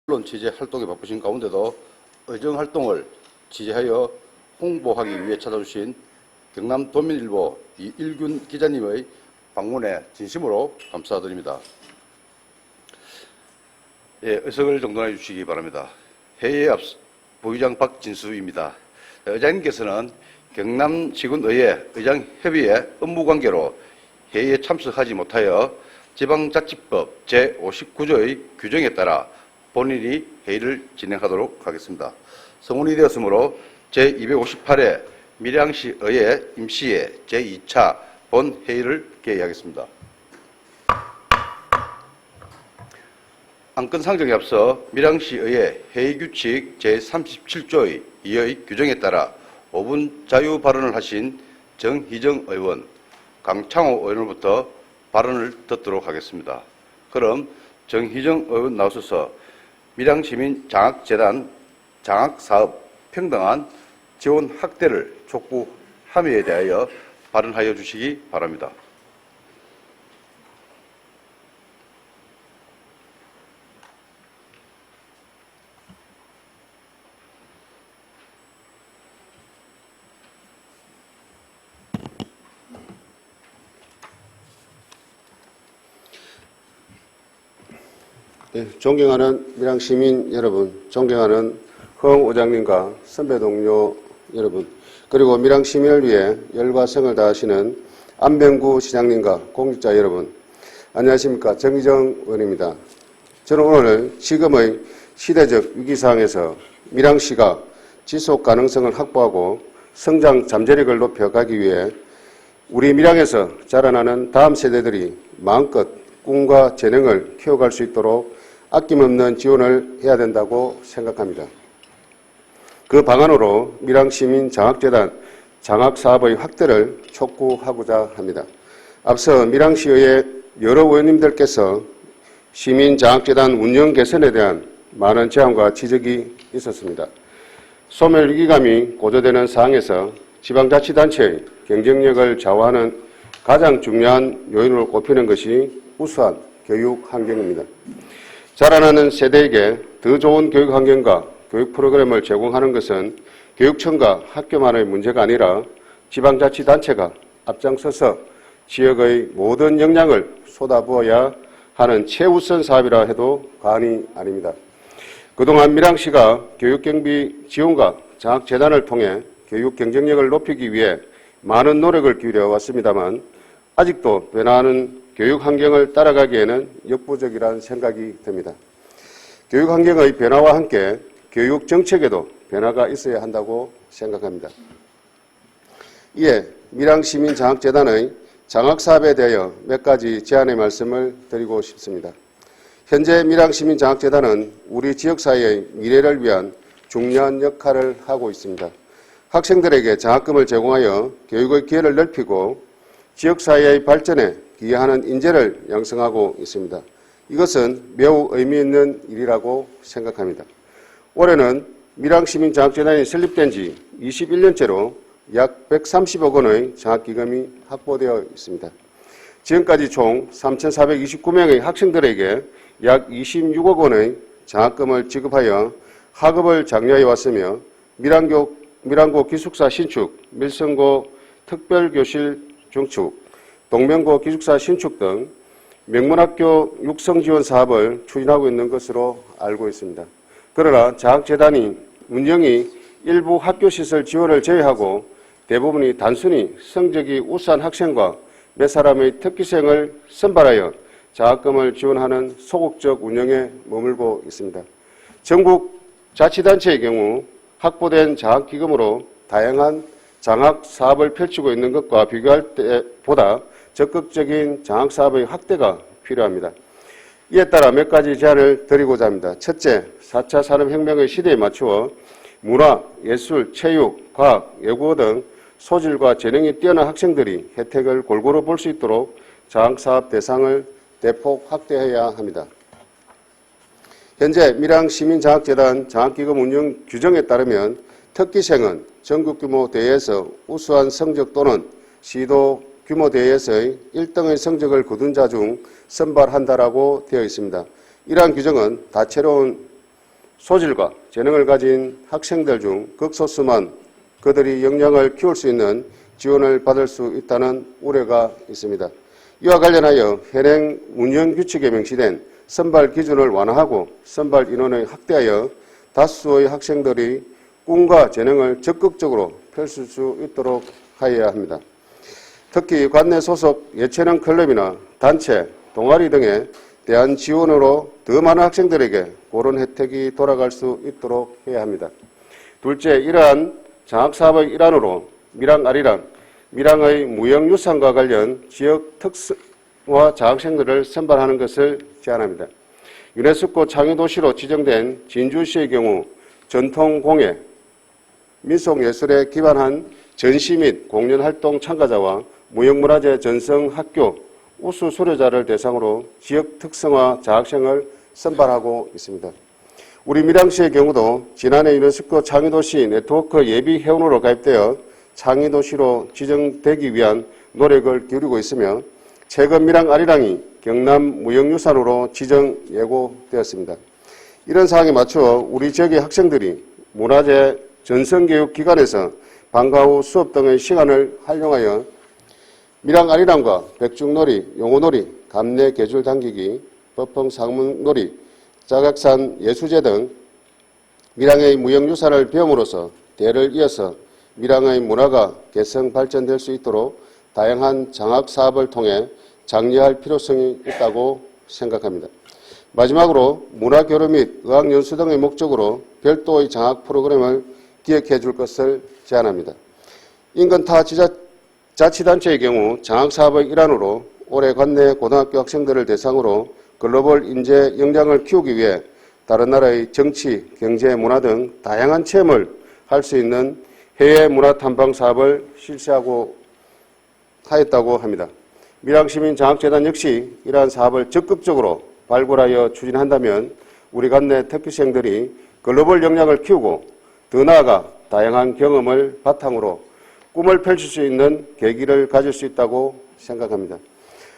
언론 취재 활동에 바쁘신 가운데도 의정활동을 취재하여 홍보하기 위해 찾아주신 경남도민일보 이일균 기자님의 방문에 진심으로 감사드립니다. 예, 의석을 정돈해 주시기 바랍니다. 회의에 앞서 부의장 박진수입니다. 의장님께서는 경남시군의회 의장협의회 업무관계로 회의에 참석하지 못하여 지방자치법 제59조의 규정에 따라 본인이 회의를 진행하도록 하겠습니다. 성원이 되었으므로 제258회 밀양시의회 임시회 제2차 본회의를 개의하겠습니다. 안건 상정에 앞서 밀양시의회 회의규칙 제37조의 2의 규정에 따라 5분 자유 발언을 하신 정희정 의원, 강창호 의원으로부터 발언을 듣도록 하겠습니다. 그럼 정희정 의원 나오셔서 밀양시민 장학재단 장학사업 평등한 지원 확대를 촉구함에 대하여 발언하여 주시기 바랍니다. 네, 존경하는 밀양시민 여러분, 존경하는 허 의장님과 선배 동료 여러분, 그리고 밀양시민을 위해 열과 성을 다하시는 안병구 시장님과 공직자 여러분, 안녕하십니까. 정희정 의원입니다. 저는 오늘 지금의 시대적 위기상황에서 밀양시가 지속 가능성을 확보하고 성장 잠재력을 높여가기 위해 우리 밀양에서 자라나는 다음 세대들이 마음껏 꿈과 재능을 키워갈 수 있도록 아낌없는 지원을 해야 된다고 생각합니다. 그 방안으로 밀양시민 장학재단 장학사업의 확대를 촉구하고자 합니다. 앞서 밀양시의회 여러 의원님들께서 시민장학재단 운영 개선에 대한 많은 제안과 지적이 있었습니다. 소멸위기감이 고조되는 상황에서 지방자치단체의 경쟁력을 좌우하는 가장 중요한 요인으로 꼽히는 것이 우수한 교육 환경입니다. 자라나는 세대에게 더 좋은 교육 환경과 교육 프로그램을 제공하는 것은 교육청과 학교만의 문제가 아니라 지방자치단체가 앞장서서 지역의 모든 역량을 쏟아부어야 하는 최우선 사업이라 해도 과언이 아닙니다. 그동안 밀양시가 교육경비 지원과 장학재단을 통해 교육 경쟁력을 높이기 위해 많은 노력을 기울여 왔습니다만 아직도 변화하는 교육 환경을 따라가기에는 역부족이라는 생각이 듭니다. 교육 환경의 변화와 함께 교육 정책에도 변화가 있어야 한다고 생각합니다. 이에 밀양시민장학재단의 장학사업에 대하여 몇 가지 제안의 말씀을 드리고 싶습니다. 현재 밀양시민장학재단은 우리 지역사회의 미래를 위한 중요한 역할을 하고 있습니다. 학생들에게 장학금을 제공하여 교육의 기회를 넓히고 지역사회의 발전에 기여하는 인재를 양성하고 있습니다. 이것은 매우 의미 있는 일이라고 생각합니다. 올해는 밀양시민장학재단이 설립된 지 21년째로 약 130억 원의 장학기금이 확보되어 있습니다. 지금까지 총 3,429명의 학생들에게 약 26억 원의 장학금을 지급하여 학업을 장려해 왔으며 밀양고 기숙사 신축, 밀성고 특별교실 중축, 동명고 기숙사 신축 등 명문학교 육성 지원 사업을 추진하고 있는 것으로 알고 있습니다. 그러나 장학재단이 운영이 일부 학교시설 지원을 제외하고 대부분이 단순히 성적이 우수한 학생과 몇 사람의 특기생을 선발하여 장학금을 지원하는 소극적 운영에 머물고 있습니다. 전국 자치단체의 경우 확보된 장학기금으로 다양한 장학사업을 펼치고 있는 것과 비교할 때보다 적극적인 장학사업의 확대가 필요합니다. 이에 따라 몇 가지 제안을 드리고자 합니다. 첫째, 4차 산업혁명의 시대에 맞추어 문화, 예술, 체육, 과학, 외국어 등 소질과 재능이 뛰어난 학생들이 혜택을 골고루 볼 수 있도록 장학사업 대상을 대폭 확대해야 합니다. 현재 밀양시민장학재단 장학기금 운영 규정에 따르면 특기생은 전국규모 대회에서 우수한 성적 또는 시도 규모 대회에서의 1등의 성적을 거둔 자 중 선발한다라고 되어 있습니다. 이러한 규정은 다채로운 소질과 재능을 가진 학생들 중 극소수만 그들이 역량을 키울 수 있는 지원을 받을 수 있다는 우려가 있습니다. 이와 관련하여 현행 운영 규칙에 명시된 선발 기준을 완화하고 선발 인원을 확대하여 다수의 학생들이 꿈과 재능을 적극적으로 펼칠 수 있도록 하여야 합니다. 특히 관내 소속 예체능 클럽이나 단체, 동아리 등에 대한 지원으로 더 많은 학생들에게 그런 혜택이 돌아갈 수 있도록 해야 합니다. 둘째, 이러한 장학사업의 일환으로 밀양 아리랑, 밀양의 무형유산과 관련 지역 특성화 장학생들을 선발하는 것을 제안합니다. 유네스코 창의도시로 지정된 진주시의 경우 전통공예, 민속예술에 기반한 전시 및 공연활동 참가자와 무형문화재 전성학교 우수 수료자를 대상으로 지역 특성화 장학생을 선발하고 있습니다. 우리 밀양시의 경우도 지난해 유네스코 창의도시 네트워크 예비 회원으로 가입되어 창의도시로 지정되기 위한 노력을 기울이고 있으며 최근 밀양 아리랑이 경남 무형유산으로 지정 예고되었습니다. 이런 상황에 맞추어 우리 지역의 학생들이 문화재 전성교육기관에서 방과 후 수업 등의 시간을 활용하여 밀양 아리랑과 백중놀이, 용어놀이, 감내 계줄 당기기, 법흥 상문놀이, 자각산 예수제 등 밀양의 무형유산을 배움으로써 대를 이어서 밀양의 문화가 개성 발전될 수 있도록 다양한 장학사업을 통해 장려할 필요성이 있다고 생각합니다. 마지막으로 문화교류 및 의학연수 등의 목적으로 별도의 장학 프로그램을 기획해 줄 것을 제안합니다. 인근 타 자치단체의 경우 장학사업의 일환으로 올해 관내 고등학교 학생들을 대상으로 글로벌 인재 역량을 키우기 위해 다른 나라의 정치, 경제, 문화 등 다양한 체험을 할 수 있는 해외 문화 탐방 사업을 실시하고 하였다고 합니다. 밀양시민장학재단 역시 이러한 사업을 적극적으로 발굴하여 추진한다면 우리 관내 특기생들이 글로벌 역량을 키우고 더 나아가 다양한 경험을 바탕으로 꿈을 펼칠 수 있는 계기를 가질 수 있다고 생각합니다.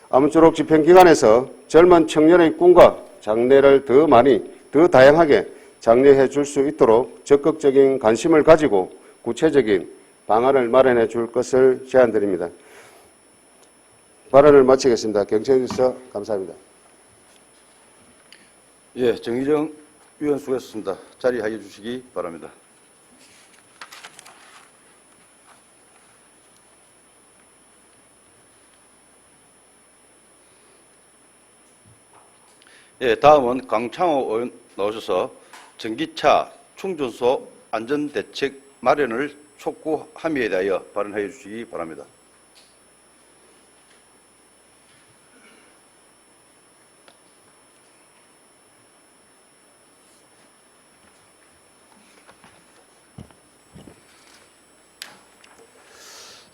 아무쪼록 집행기관에서 젊은 청년의 꿈과 장래를 더 많이, 더 다양하게 장려해 줄 수 있도록 적극적인 관심을 가지고 구체적인 방안을 마련해 줄 것을 제안드립니다. 발언을 마치겠습니다. 경청해 주셔서 감사합니다. 예, 정의정 위원 수고하셨습니다. 자리하여 주시기 바랍니다. 예, 다음은 강창호 의원 나오셔서 전기차 충전소 안전대책 마련을 촉구함에 대하여 발언하여 주시기 바랍니다.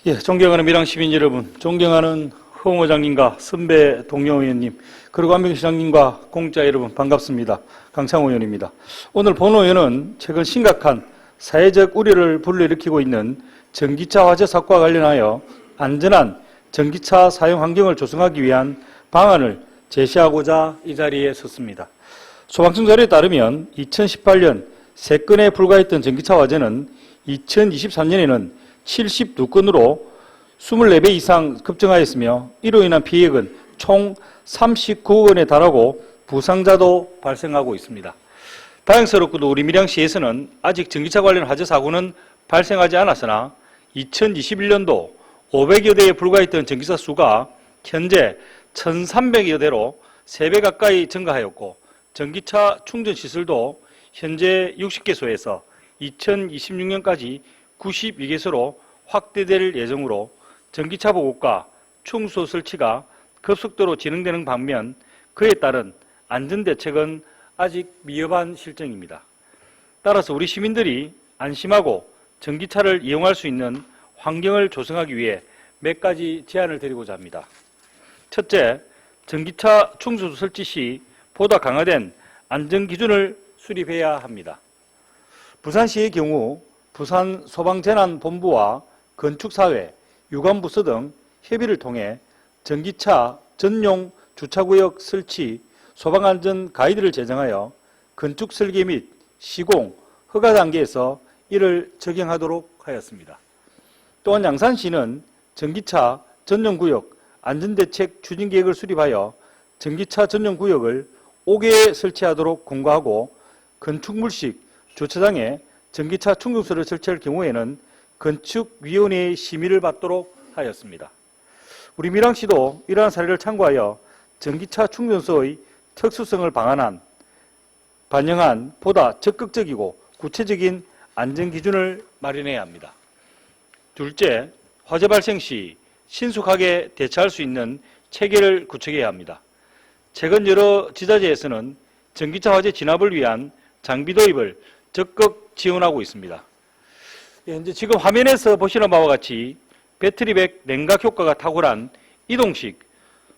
예, 존경하는 밀양 시민 여러분, 존경하는 허웅 의장님과 선배 동료 의원님, 그리고 안병 시장님과 공자 여러분 반갑습니다. 강창호 의원입니다. 오늘 본 의원은 최근 심각한 사회적 우려를 불러일으키고 있는 전기차 화재 사고와 관련하여 안전한 전기차 사용 환경을 조성하기 위한 방안을 제시하고자 이 자리에 섰습니다. 소방청 자료에 따르면 2018년 3건에 불과했던 전기차 화재는 2023년에는 72건으로 24배 이상 급증하였으며 이로 인한 피해액은 총 39억 원에 달하고 부상자도 발생하고 있습니다. 다행스럽게도 우리 밀양시에서는 아직 전기차 관련 화재 사고는 발생하지 않았으나 2021년도 500여 대에 불과했던 전기차 수가 현재 1,300여 대로 3배 가까이 증가하였고 전기차 충전 시설도 현재 60개소에서 2026년까지 92개소로 확대될 예정으로 전기차 보급과 충수 설치가 급속도로 진행되는 반면 그에 따른 안전대책은 아직 미흡한 실정입니다. 따라서 우리 시민들이 안심하고 전기차를 이용할 수 있는 환경을 조성하기 위해 몇 가지 제안을 드리고자 합니다. 첫째, 전기차 충수 설치 시 보다 강화된 안전기준을 수립해야 합니다. 부산시의 경우 부산소방재난본부와 건축사회, 유관부서 등 협의를 통해 전기차 전용 주차구역 설치, 소방안전 가이드를 제정하여 건축설계 및 시공, 허가 단계에서 이를 적용하도록 하였습니다. 또한 양산시는 전기차 전용구역 안전대책 추진계획을 수립하여 전기차 전용구역을 5개 설치하도록 공고하고 건축물식 주차장에 전기차 충전소를 설치할 경우에는 건축위원회의 심의를 받도록 하였습니다. 우리 밀양시도 이러한 사례를 참고하여 전기차 충전소의 특수성을 반영한 보다 적극적이고 구체적인 안전기준을 마련해야 합니다. 둘째, 화재 발생 시 신속하게 대처할 수 있는 체계를 구축해야 합니다. 최근 여러 지자체에서는 전기차 화재 진압을 위한 장비 도입을 적극 지원하고 있습니다. 현재 지금 화면에서 보시는 바와 같이 배터리백 냉각 효과가 탁월한 이동식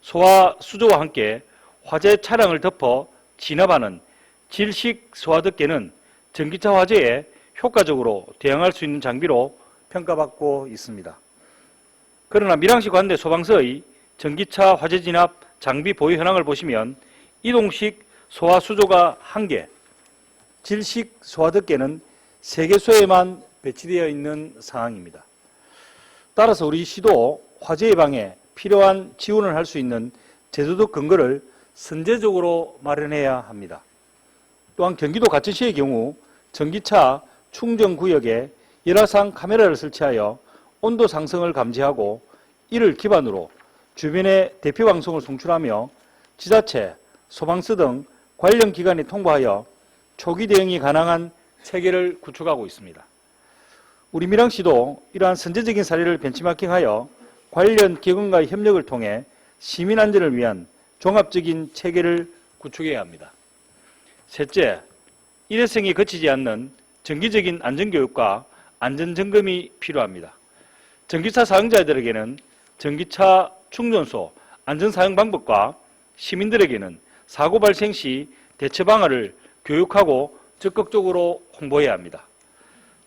소화 수조와 함께 화재 차량을 덮어 진압하는 질식 소화덮개는 전기차 화재에 효과적으로 대응할 수 있는 장비로 평가받고 있습니다. 그러나 밀양시 관내 소방서의 전기차 화재 진압 장비 보유 현황을 보시면 이동식 소화 수조가 1개, 질식 소화덮개는 3개소에만 배치되어 있는 상황입니다. 따라서 우리 시도 화재 예방에 필요한 지원을 할 수 있는 제도적 근거를 선제적으로 마련해야 합니다. 또한 경기도 과천시의 경우 전기차 충전구역에 열화상 카메라를 설치하여 온도 상승을 감지하고 이를 기반으로 주변의 대피 방송을 송출하며 지자체, 소방서 등 관련 기관에 통보하여 초기 대응이 가능한 체계를 구축하고 있습니다. 우리 밀양시도 이러한 선제적인 사례를 벤치마킹하여 관련 기관과의 협력을 통해 시민 안전을 위한 종합적인 체계를 구축해야 합니다. 셋째, 일회성이 거치지 않는 정기적인 안전교육과 안전점검이 필요합니다. 전기차 사용자들에게는 전기차 충전소 안전사용 방법과 시민들에게는 사고 발생 시 대처 방안을 교육하고 적극적으로 홍보해야 합니다.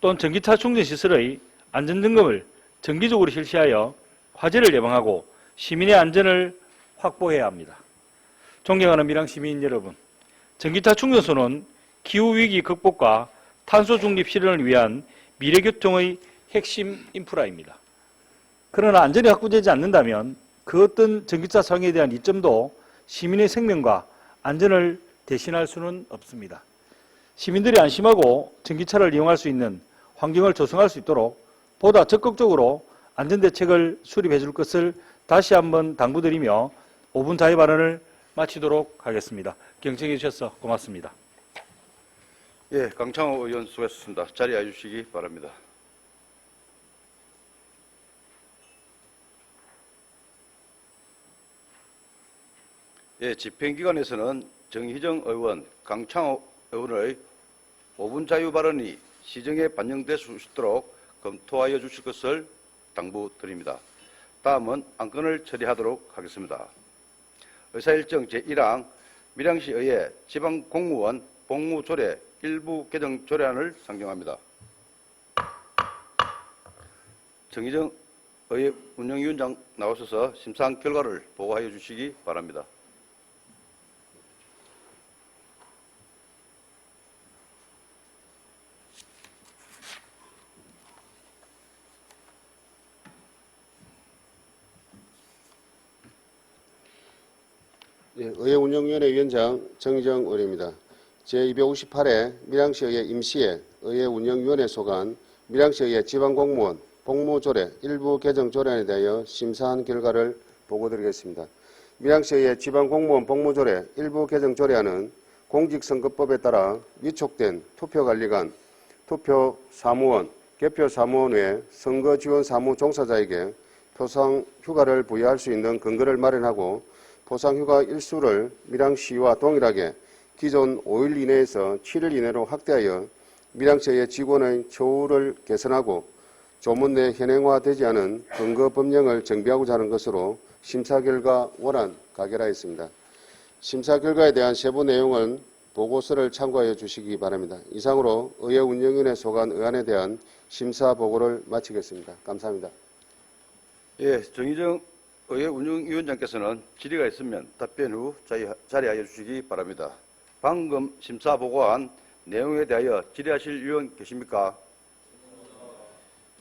또한 전기차 충전시설의 안전점검을 정기적으로 실시하여 화재를 예방하고 시민의 안전을 확보해야 합니다. 존경하는 밀양시민 여러분, 전기차 충전소는 기후위기 극복과 탄소 중립 실현을 위한 미래교통의 핵심 인프라입니다. 그러나 안전이 확보되지 않는다면 그 어떤 전기차 사용에 대한 이점도 시민의 생명과 안전을 대신할 수는 없습니다. 시민들이 안심하고 전기차를 이용할 수 있는 환경을 조성할 수 있도록 보다 적극적으로 안전대책을 수립해 줄 것을 다시 한번 당부드리며 5분 자유 발언을 마치도록 하겠습니다. 경청해 주셔서 고맙습니다. 예, 강창호 의원 수고하셨습니다. 자리해 주시기 바랍니다. 예, 집행기관에서는 정희정 의원, 강창호 의원의 5분 자유 발언이 시정에 반영될 수 있도록 검토하여 주실 것을 당부드립니다. 다음은 안건을 처리하도록 하겠습니다. 의사일정 제1항 밀양시의회 지방공무원 복무조례 일부 개정 조례안을 상정합니다. 정희정 의회 운영위원장 나오셔서 심사한 결과를 보고하여 주시기 바랍니다. 예, 의회운영위원회 위원장 정희정 의원입니다. 제258회 밀양시의회 임시회 의회운영위원회 소관 밀양시의회 지방공무원 복무조례 일부 개정 조례안에 대하여 심사한 결과를 보고드리겠습니다. 밀양시의회 지방공무원 복무조례 일부 개정 조례안은 공직선거법에 따라 위촉된 투표관리관, 투표사무원, 개표사무원 외 선거지원사무 종사자에게 표상휴가를 부여할 수 있는 근거를 마련하고 포상휴가 일수를 밀양시와 동일하게 기존 5일 이내에서 7일 이내로 확대하여 밀양시의 직원의 처우를 개선하고 조문 내 현행화되지 않은 근거 법령을 정비하고자 하는 것으로 심사 결과 원안 가결하였습니다. 심사 결과에 대한 세부 내용은 보고서를 참고하여 주시기 바랍니다. 이상으로 의회운영위원회 소관 의안에 대한 심사 보고를 마치겠습니다. 감사합니다. 예, 정희정 의회운영위원장께서는 질의가 있으면 답변 후 자리하여 주시기 바랍니다. 방금 심사 보고한 내용에 대하여 질의하실 위원 계십니까?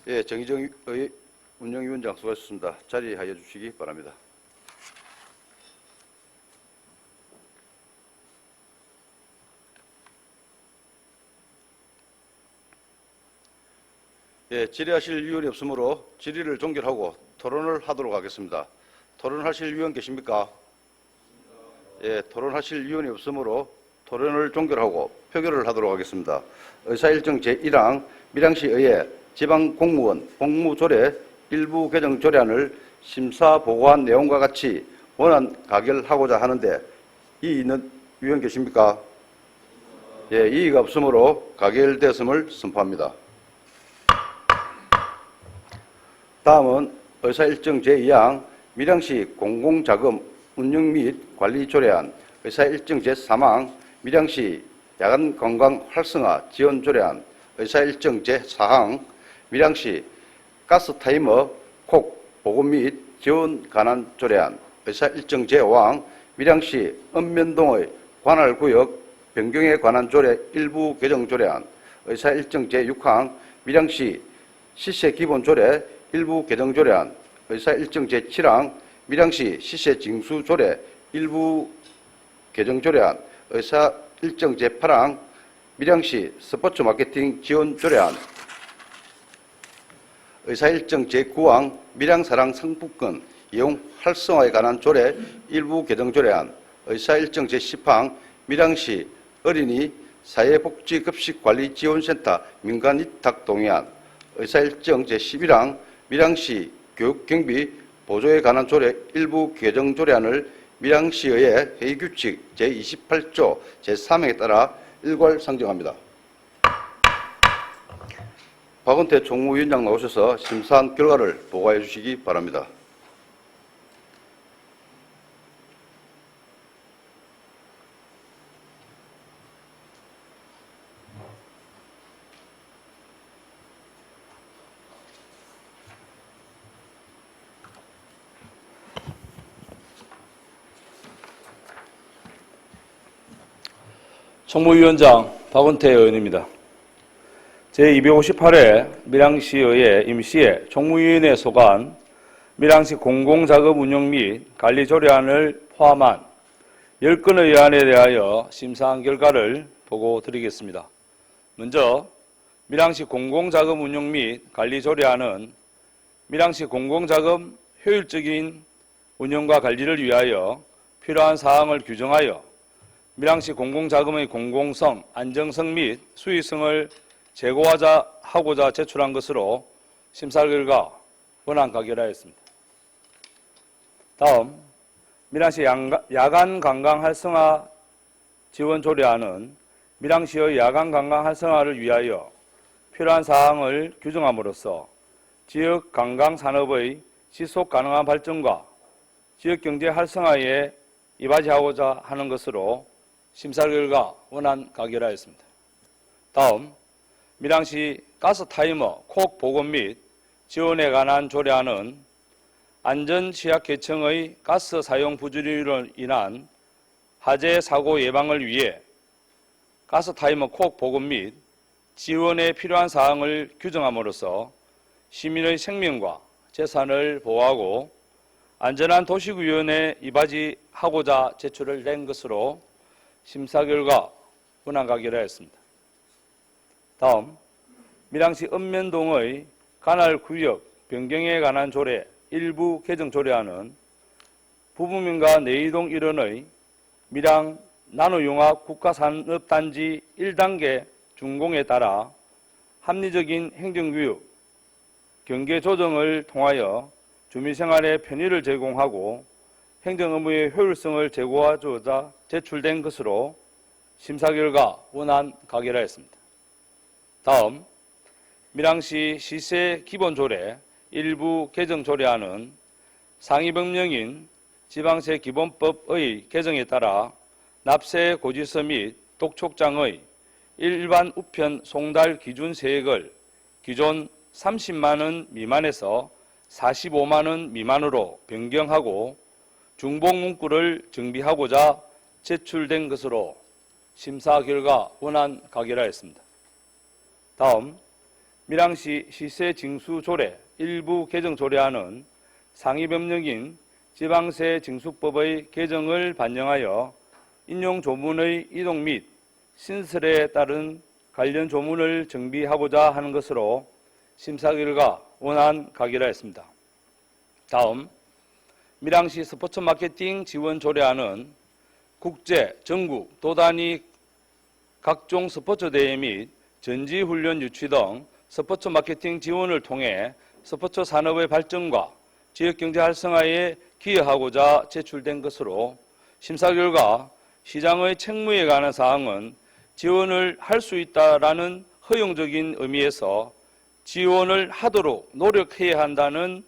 예, 정의정 운영위원장 수고하셨습니다. 자리하여 주시기 바랍니다. 예, 질의하실 위원이 없으므로 질의를 종결하고 토론을 하도록 하겠습니다. 토론하실 위원 계십니까? 예, 토론하실 위원이 없으므로 토론을 종결하고 표결을 하도록 하겠습니다. 의사일정 제1항 밀양시의회 지방공무원 공무조례 일부 개정 조례안을 심사 보고한 내용과 같이 원안 가결하고자 하는데 이의 있는 위원 계십니까? 예, 이의가 없으므로 가결되었음을 선포합니다. 다음은 의사일정 제2항 밀양시 공공자금 운영 및 관리 조례안, 의사일정 제3항 밀양시 야간관광 활성화 지원 조례안, 의사일정 제4항 밀양시 가스타이머 콕 보급 및 지원 관한 조례안, 의사일정 제5항 밀양시 읍면동의 관할구역 변경에 관한 조례 일부 개정 조례안, 의사일정 제6항 밀양시 시세기본조례 일부 개정 조례안, 의사일정 제7항 밀양시 시세징수 조례 일부 개정 조례안, 의사일정 제8항 밀양시 스포츠 마케팅 지원 조례안, 의사일정 제9항 밀양사랑 상품권 이용 활성화에 관한 조례 일부 개정 조례안, 의사일정 제10항 밀양시 어린이 사회복지급식관리지원센터 민간위탁 동의안, 의사일정 제11항 밀양시 교육경비 보조에 관한 조례 일부 개정 조례안을 밀양시의회 회의규칙 제28조 제3항에 따라 일괄 상정합니다. 박원태 총무위원장 나오셔서 심사한 결과를 보고해 주시기 바랍니다. 총무위원장 박원태 의원입니다. 제258회 밀양시의회 임시회 총무위원회에 소관 밀양시 공공자금 운영 및 관리 조례안을 포함한 10건의 의안에 대하여 심사한 결과를 보고 드리겠습니다. 먼저 밀양시 공공자금 운영 및 관리 조례안은 밀양시 공공자금 효율적인 운영과 관리를 위하여 필요한 사항을 규정하여 밀양시 공공자금의 공공성, 안정성 및 수익성을 제고하고자 제출한 것으로 심사 결과 원안 가결하였습니다. 다음, 밀양시 야간 관광 활성화 지원 조례안은 밀양시의 야간 관광 활성화를 위하여 필요한 사항을 규정함으로써 지역 관광 산업의 지속 가능한 발전과 지역 경제 활성화에 이바지하고자 하는 것으로 심사 결과 원안 가결하였습니다. 다음, 밀양시 가스타이머 콕 보급 및 지원에 관한 조례안은 안전 취약계층의 가스 사용 부주의로 인한 화재 사고 예방을 위해 가스타이머 콕 보급 및 지원에 필요한 사항을 규정함으로써 시민의 생명과 재산을 보호하고 안전한 도시구현에 이바지하고자 제출을 낸 것으로 심사 결과 원안 가결하였습니다. 다음, 밀양시 읍면동의 관할구역 변경에 관한 조례 일부 개정 조례안은 부부민가 내이동 일원의 밀양 나노융합 국가산업단지 1단계 준공에 따라 합리적인 행정교육, 경계조정을 통하여 주민생활의 편의를 제공하고 행정업무의 효율성을 제고하고자 제출된 것으로 심사 결과 원안 가결하였습니다. 다음, 밀양시 시세 기본조례 일부 개정 조례안은 상위법령인 지방세 기본법의 개정에 따라 납세 고지서 및 독촉장의 일반 우편 송달 기준 세액을 기존 30만 원 미만에서 45만 원 미만으로 변경하고 중복 문구를 정비하고자 제출된 것으로 심사 결과 원안 가결하였습니다. 다음 밀양시 시세 징수 조례 일부 개정 조례안은 상위 법령인 지방세 징수법의 개정을 반영하여 인용 조문의 이동 및 신설에 따른 관련 조문을 정비하고자 하는 것으로 심사 결과 원안 가결하였습니다. 다음 밀양시 스포츠 마케팅 지원 조례안은 국제, 전국, 도단위 각종 스포츠 대회 및 전지훈련 유치 등 스포츠 마케팅 지원을 통해 스포츠 산업의 발전과 지역경제 활성화에 기여하고자 제출된 것으로 심사 결과 시장의 책무에 관한 사항은 지원을 할 수 있다라는 허용적인 의미에서 지원을 하도록 노력해야 한다는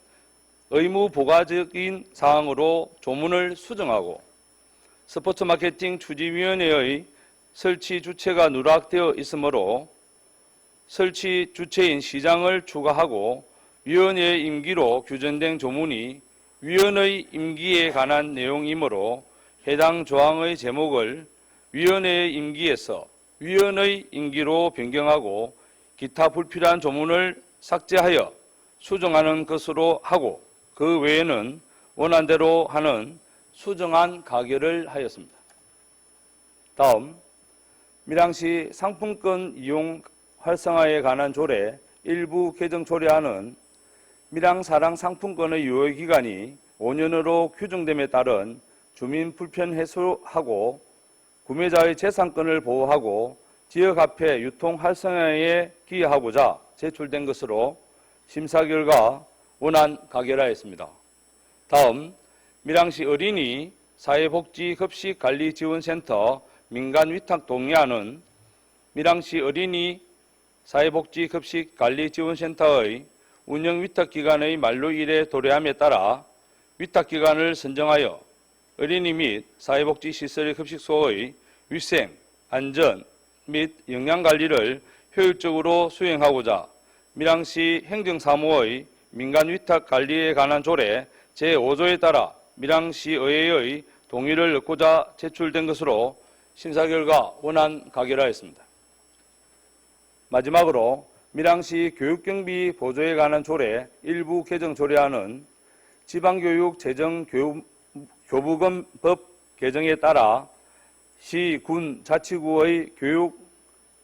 의무 부과적인 사항으로 조문을 수정하고 스포츠 마케팅 추진위원회의 설치 주체가 누락되어 있으므로 설치 주체인 시장을 추가하고 위원회의 임기로 규정된 조문이 위원의 임기에 관한 내용이므로 해당 조항의 제목을 위원회의 임기에서 위원의 임기로 변경하고 기타 불필요한 조문을 삭제하여 수정하는 것으로 하고 그 외에는 원안대로 하는 수정안 가결을 하였습니다. 다음 밀양시 상품권 이용 활성화에 관한 조례 일부 개정 조례안은 밀양사랑 상품권의 유효기간이 5년으로 규정됨에 따른 주민 불편 해소하고 구매자의 재산권을 보호하고 지역화폐 유통 활성화에 기여하고자 제출된 것으로 심사 결과 원안 가결하였습니다. 다음 밀양시 어린이 사회복지급식관리지원센터 민간위탁 동의안은 밀양시 어린이 사회복지급식관리지원센터의 운영위탁기관의 만료일에 도래함에 따라 위탁기관을 선정하여 어린이 및 사회복지시설의 급식소의 위생, 안전 및 영양관리를 효율적으로 수행하고자 밀양시 행정사무의 민간위탁관리에 관한 조례 제5조에 따라 밀양시의회의 동의를 얻고자 제출된 것으로 심사 결과 원안 가결하였습니다. 마지막으로 밀양시 교육경비 보조에 관한 조례 일부 개정 조례안은 지방교육 재정 교부금법 개정에 따라 시, 군, 자치구의 교육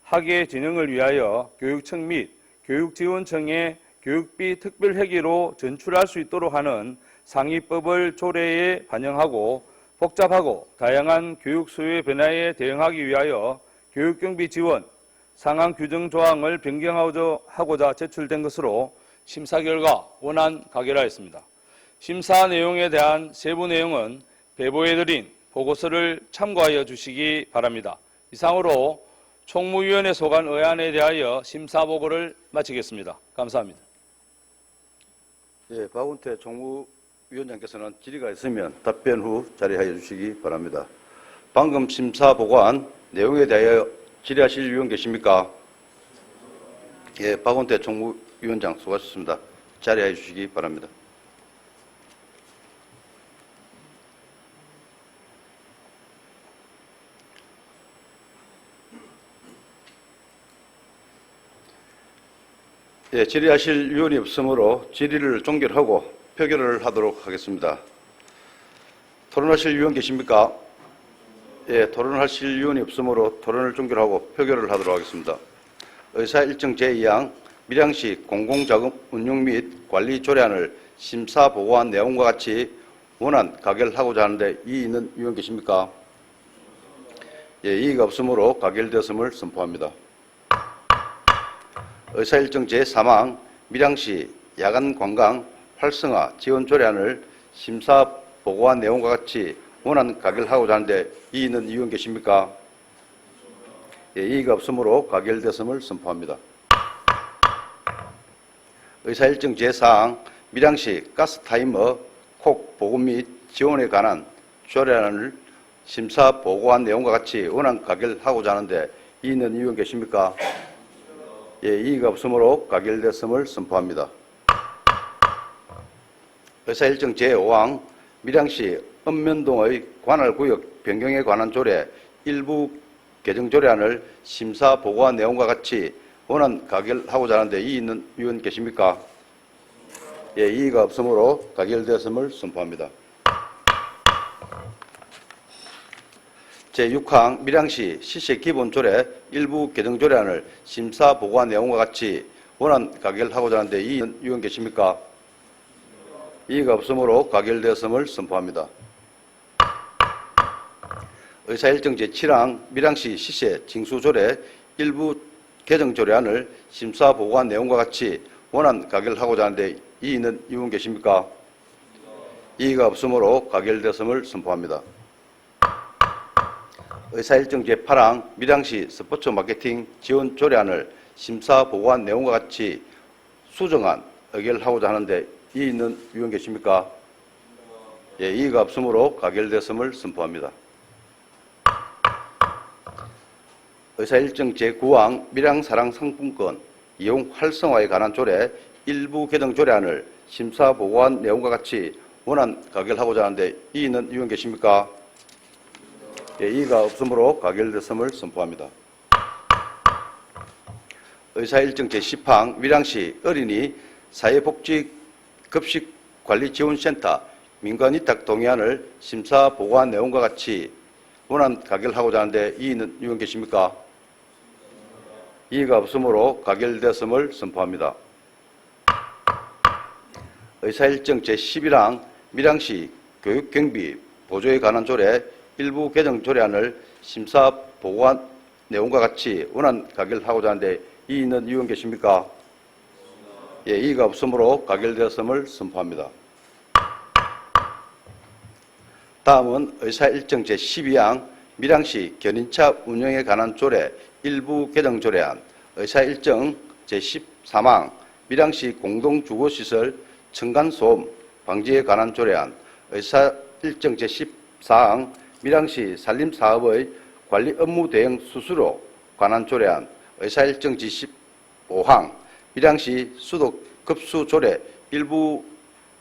학예 진흥을 위하여 교육청 및 교육지원청에 교육비 특별회계로 전출할 수 있도록 하는 상위법을 조례에 반영하고 복잡하고 다양한 교육 수요의 변화에 대응하기 위하여 교육경비 지원 상한 규정 조항을 변경하고자 제출된 것으로 심사 결과 원안 가결하였습니다. 심사 내용에 대한 세부 내용은 배부해드린 보고서를 참고하여 주시기 바랍니다. 이상으로 총무위원회 소관 의안에 대하여 심사 보고를 마치겠습니다. 감사합니다. 예, 박운태 총무위원장께서는 질의가 있으면 답변 후 자리하여 주시기 바랍니다. 방금 심사 보고한 내용에 대하여 질의하실 위원 계십니까? 예, 박운태 총무위원장 수고하셨습니다. 자리하여 주시기 바랍니다. 예, 질의하실 위원이 없으므로 질의를 종결하고 표결을 하도록 하겠습니다. 토론하실 위원 계십니까? 예, 토론하실 위원이 없으므로 토론을 종결하고 표결을 하도록 하겠습니다. 의사 일정 제2항 밀양시 공공자금 운용 및 관리 조례안을 심사 보고한 내용과 같이 원안 가결하고자 하는데 이의 있는 위원 계십니까? 예, 이의가 없으므로 가결되었음을 선포합니다. 의사일정 제3항 밀양시 야간관광 활성화 지원 조례안을 심사 보고한 내용과 같이 원안 가결하고자 하는데 이의 있는 위원 계십니까? 예, 이의가 없으므로 가결되었음을 선포합니다. 의사일정 제4항 밀양시 가스타이머 콕 보급 및 지원에 관한 조례안을 심사 보고한 내용과 같이 원안 가결하고자 하는데 이의 있는 위원 계십니까? 예, 이의가 없으므로 가결됐음을 선포합니다. 의사일정 제5항 밀양시 읍면동의 관할구역 변경에 관한 조례 일부 개정 조례안을 심사 보고한 내용과 같이 원안 가결하고자 하는데 이의 있는 위원 계십니까? 예, 이의가 없으므로 가결되었음을 선포합니다. 제6항 밀양시 시세 기본조례 일부 개정 조례안을 심사 보고한 내용과 같이 원안 가결하고자 하는데 이의 있는 위원 계십니까? 이의가 없으므로 가결되었음을 선포합니다. 의사일정 제7항 밀양시 시세 징수조례 일부 개정 조례안을 심사 보고한 내용과 같이 원안 가결하고자 하는데 이의 있는 위원 계십니까? 이의가 없으므로 가결되었음을 선포합니다. 의사일정 제8항 밀양시 스포츠 마케팅 지원 조례안을 심사 보고한 내용과 같이 수정안 의결하고자 하는데 이의 있는 위원 계십니까? 예, 이의가 없으므로 가결되었음을 선포합니다. 의사일정 제9항 밀양사랑 상품권 이용 활성화에 관한 조례 일부 개정 조례안을 심사 보고한 내용과 같이 원안 가결하고자 하는데 이의 있는 위원 계십니까? 예, 이의가 없으므로 가결됐음을 선포합니다. 의사일정 제10항 밀양시 어린이 사회복지급식관리지원센터 민간위탁 동의안을 심사 보고한 내용과 같이 원안 가결하고자 하는데 이의 있는 위원 계십니까? 이의가 없으므로 가결됐음을 선포합니다. 의사일정 제11항 밀양시 교육경비 보조에 관한 조례 일부 개정 조례안을 심사 보고한 내용과 같이 원안 가결하고자 하는데 이의 있는 위원 계십니까? 예, 이의가 없으므로 가결되었음을 선포합니다. 다음은 의사일정 제12항 밀양시 견인차 운영에 관한 조례 일부 개정 조례안, 의사일정 제13항 밀양시 공동주거시설 층간소음 방지에 관한 조례안, 의사일정 제14항 밀양시 산림사업의 관리 업무 대행 수수료 관한 조례안, 의사일정 제15항 밀양시 수도급수 조례 일부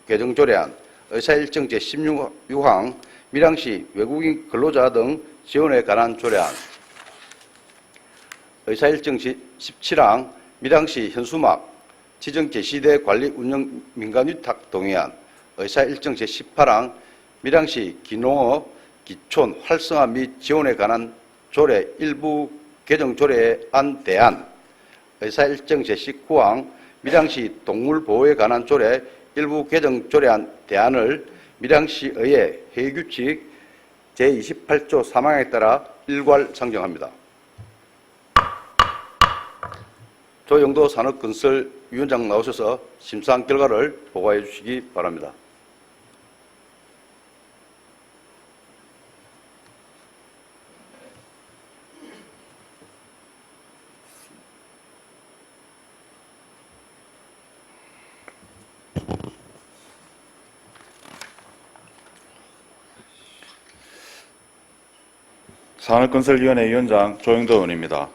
개정 조례안, 의사일정 제16항 밀양시 외국인 근로자 등 지원에 관한 조례안, 의사일정 제17항 밀양시 현수막 지정 개시대 관리 운영 민간위탁 동의안, 의사일정 제18항 밀양시 기농어 기촌 활성화 및 지원에 관한 조례 일부 개정 조례안 대안, 의사일정 제19항 밀양시 동물보호에 관한 조례 일부 개정 조례안 대안을 밀양시의회 회의규칙 제28조 3항에 따라 일괄 상정합니다. 조영도 산업건설위원장 나오셔서 심사한 결과를 보고해 주시기 바랍니다. 산업건설위원회 위원장 조영도 의원입니다.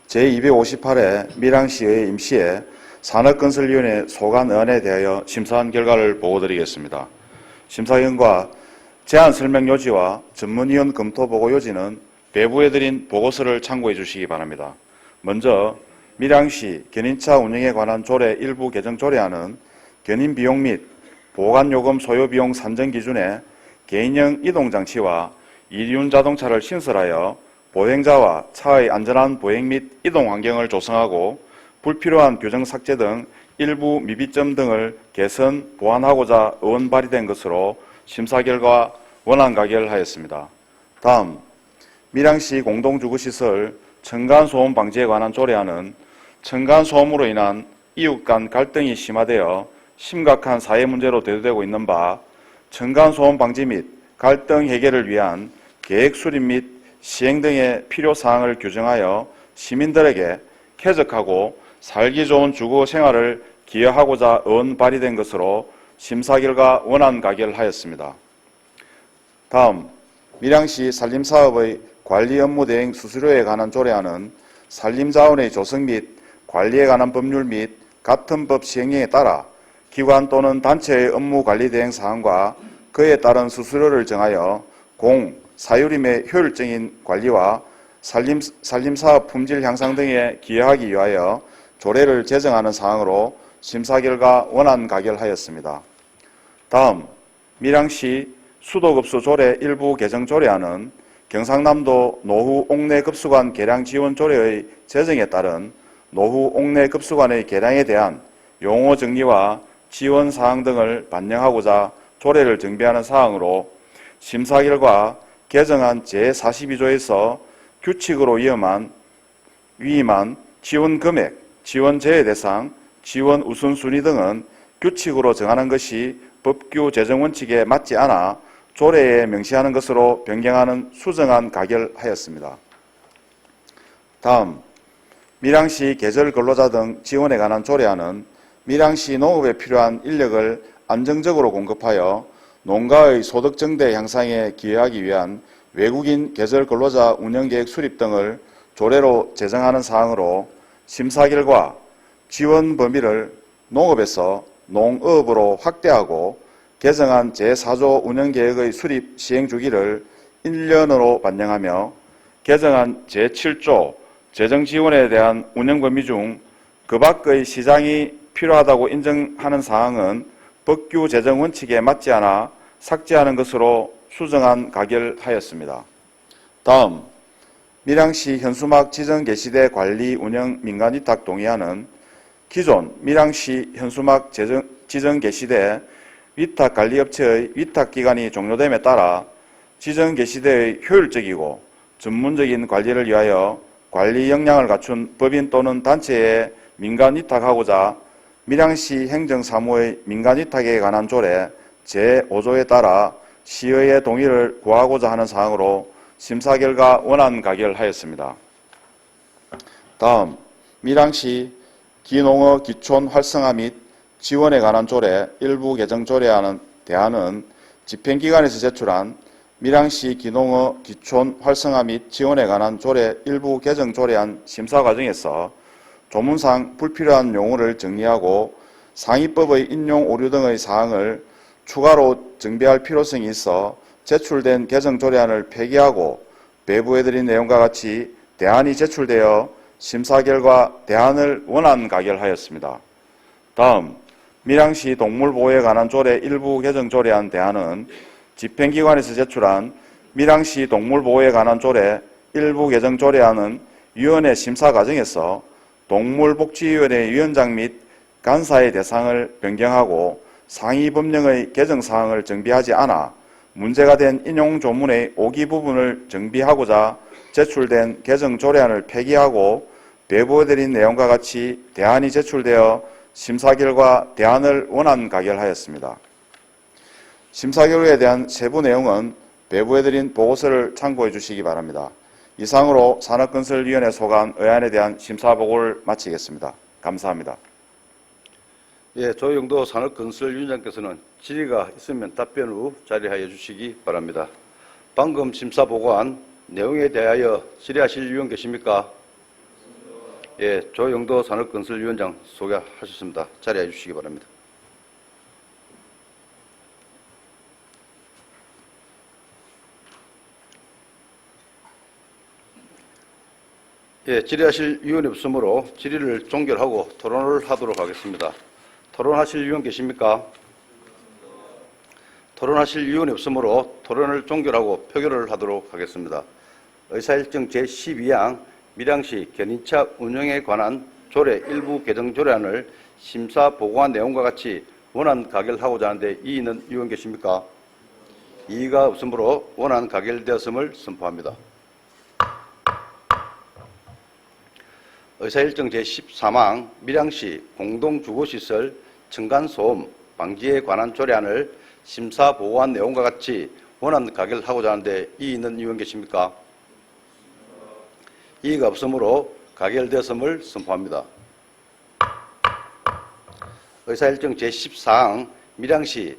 제258회 밀양시의 임시회 산업건설위원회 소관의안에 대하여 심사한 결과를 보고드리겠습니다. 심사위원과 제안 설명 요지와 전문위원 검토 보고 요지는 배부해 드린 보고서를 참고해 주시기 바랍니다. 먼저 밀양시 견인차 운영에 관한 조례 일부 개정 조례안은 견인 비용 및 보관요금 소요비용 산정 기준에 개인형 이동장치와 이륜 자동차를 신설하여 보행자와 차의 안전한 보행 및 이동 환경을 조성하고 불필요한 규정 삭제 등 일부 미비점 등을 개선, 보완하고자 의원 발의된 것으로 심사 결과 원안 가결하였습니다. 다음, 밀양시 공동주거시설 층간소음 방지에 관한 조례안은 층간소음으로 인한 이웃 간 갈등이 심화되어 심각한 사회 문제로 대두되고 있는 바 층간소음 방지 및 갈등 해결을 위한 계획 수립 및 시행 등의 필요사항을 규정하여 시민들에게 쾌적하고 살기 좋은 주거 생활을 기여하고자 의원 발의된 것으로 심사 결과 원안 가결하였습니다. 다음, 밀양시 산림사업의 관리 업무 대행 수수료에 관한 조례안은 산림자원의 조성 및 관리에 관한 법률 및 같은 법 시행령에 따라 기관 또는 단체의 업무 관리 대행 사항과 그에 따른 수수료를 정하여 공, 사유림의 효율적인 관리와 산림사업 품질 향상 등에 기여하기 위하여 조례를 제정하는 사항으로 심사 결과 원안 가결하였습니다. 다음 밀양시 수도급수 조례 일부 개정 조례안은 경상남도 노후 옥내급수관 개량 지원 조례의 제정에 따른 노후 옥내급수관의 개량에 대한 용어 정리와 지원 사항 등을 반영하고자 조례를 정비하는 사항으로 심사 결과 개정안 제42조에서 규칙으로 위임한 지원 금액, 지원 제외 대상, 지원 우선순위 등은 규칙으로 정하는 것이 법규 제정 원칙에 맞지 않아 조례에 명시하는 것으로 변경하는 수정안 가결하였습니다. 다음 밀양시 계절 근로자 등 지원에 관한 조례안은 밀양시 농업에 필요한 인력을 안정적으로 공급하여 농가의 소득 증대 향상에 기여하기 위한 외국인 계절 근로자 운영계획 수립 등을 조례로 제정하는 사항으로 심사 결과 지원 범위를 농업에서 농업으로 확대하고 개정안 제4조 운영계획의 수립 시행 주기를 1년으로 반영하며 개정안 제7조 재정지원에 대한 운영 범위 중 그 밖의 시장이 필요하다고 인정하는 사항은 법규 제정 원칙에 맞지 않아 삭제하는 것으로 수정안 가결하였습니다. 다음 밀양시 현수막 지정 개시대 관리 운영 민간위탁 동의안은 기존 밀양시 현수막 지정 개시대 위탁 관리업체의 위탁 기간이 종료됨에 따라 지정 개시대의 효율적이고 전문적인 관리를 위하여 관리 역량을 갖춘 법인 또는 단체에 민간 위탁하고자 밀양시 행정사무의 민간 위탁에 관한 조례 제5조에 따라 시의회 동의를 구하고자 하는 사항으로 심사 결과 원안 가결하였습니다. 다음 밀양시 기농어 기촌 활성화 및 지원에 관한 조례 일부 개정 조례안은 대안은 집행기관에서 제출한 밀양시 기농어 기촌 활성화 및 지원에 관한 조례 일부 개정 조례안 심사 과정에서 조문상 불필요한 용어를 정리하고 상위법의 인용 오류 등의 사항을 추가로 정비할 필요성이 있어 제출된 개정 조례안을 폐기하고 배부해드린 내용과 같이 대안이 제출되어 심사 결과 대안을 원안 가결하였습니다. 다음 밀양시 동물보호에 관한 조례 일부 개정 조례안 대안은 집행기관에서 제출한 밀양시 동물보호에 관한 조례 일부 개정 조례안은 위원회 심사 과정에서 동물복지위원회 위원장 및 간사의 대상을 변경하고 상위 법령의 개정 사항을 정비하지 않아 문제가 된 인용 조문의 오기 부분을 정비하고자 제출된 개정 조례안을 폐기하고 배부해드린 내용과 같이 대안이 제출되어 심사 결과 대안을 원안 가결하였습니다. 심사 결과에 대한 세부 내용은 배부해드린 보고서를 참고해 주시기 바랍니다. 이상으로 산업건설위원회 소관 의안에 대한 심사 보고를 마치겠습니다. 감사합니다. 예, 조영도 산업건설위원장께서는 질의가 있으면 답변 후 자리하여 주시기 바랍니다. 방금 심사 보고한 내용에 대하여 질의하실 위원 계십니까? 예, 조영도 산업건설위원장 소개하셨습니다. 자리해 주시기 바랍니다. 예, 질의하실 위원이 없으므로 질의를 종결하고 토론을 하도록 하겠습니다. 토론하실 위원 계십니까? 토론하실 위원이 없으므로 토론을 종결하고 표결을 하도록 하겠습니다. 의사일정 제12항 밀양시 견인차 운영에 관한 조례 일부 개정 조례안을 심사 보고한 내용과 같이 원안 가결하고자 하는데 이의는 위원 계십니까? 이의가 없으므로 원안 가결되었음을 선포합니다. 의사일정 제13항 밀양시 공동주거시설 층간소음 방지에 관한 조례안을 심사 보고한 내용과 같이 원안 가결하고자 하는데 이의는 위원 계십니까? 이의가 없으므로 가결되었음을 선포합니다. 의사일정 제14항 밀양시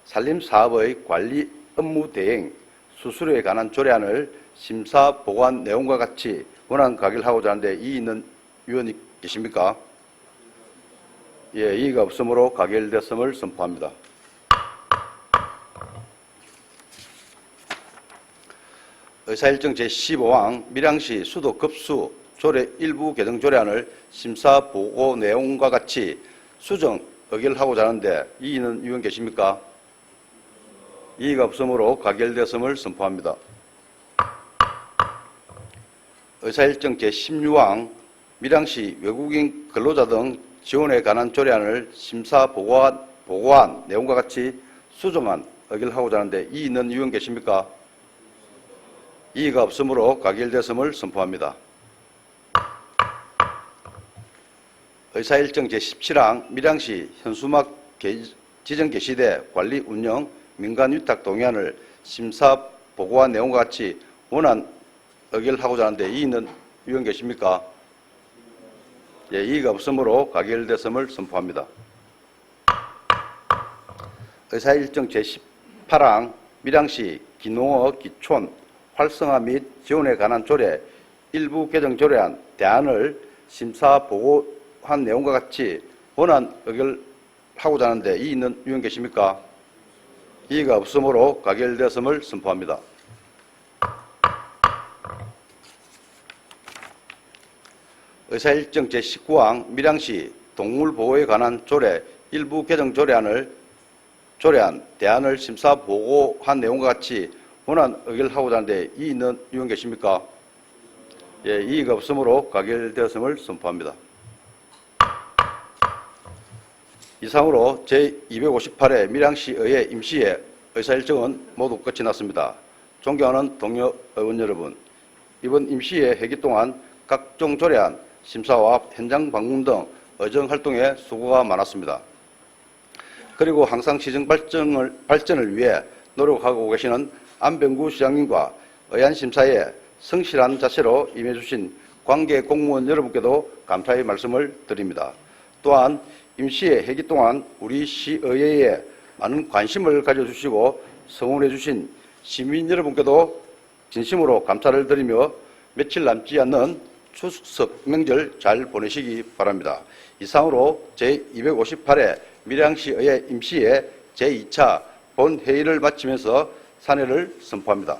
산림사업의 관리 업무 대행 수수료에 관한 조례안을 심사 보고한 내용과 같이 원안 가결하고자 하는데 이의는 위원이 계십니까? 예, 이의가 없으므로 가결됐음을 선포합니다. 의사일정 제15항 밀양시 수도 급수 조례 일부 개정 조례안을 심사 보고 내용과 같이 수정 의결하고자 하는데 이의는 의원 계십니까? 이의가 없으므로 가결되었음을 선포합니다. 의사일정 제16항 밀양시 외국인 근로자 등 지원에 관한 조례안을 심사 보고한 내용과 같이 수정안 의결하고자 하는데 이의는 의원 계십니까? 이의가 없으므로 가결되었음을 선포합니다. 의사일정 제17항 밀양시 현수막 지정 개시대 관리 운영 민간위탁 동의안을 심사 보고한 내용과 같이 원안 의결하고자 하는데 이의는 의원 계십니까? 예, 이의가 없으므로 가결됐음을 선포합니다. 의사일정 제18항 밀양시 기농어 기촌 활성화 및 지원에 관한 조례 일부 개정 조례안 대안을 심사 보고한 내용과 같이 원안 의결하고자 하는데 이의는 의원 계십니까? 이의가 없으므로 가결되었음을 선포합니다. 의사일정 제19항 밀양시 동물보호에 관한 조례 일부 개정 조례안 대안을 심사 보고한 내용과 같이 원안 의결하고자 하는데 이의는 의원 계십니까? 예, 이의가 없으므로 가결되었음을 선포합니다. 이상으로 제258회 밀양시의회 임시회 의사일정은 모두 끝이 났습니다. 존경하는 동료 의원 여러분, 이번 임시회 회기 동안 각종 조례안 심사와 현장 방문 등 의정 활동에 수고가 많았습니다. 그리고 항상 시정 발전을 위해 노력하고 계시는 안병구 시장님과 의안심사에 성실한 자세로 임해주신 관계 공무원 여러분께도 감사의 말씀을 드립니다. 또한 임시회 회기 동안 우리 시의회에 많은 관심을 가져주시고 성원해 주신 시민 여러분께도 진심으로 감사를 드리며 며칠 남지 않는 추석 명절 잘 보내시기 바랍니다. 이상으로 제258회 밀양시의회 임시회 제2차 본회의를 마치면서 산회를 선포합니다.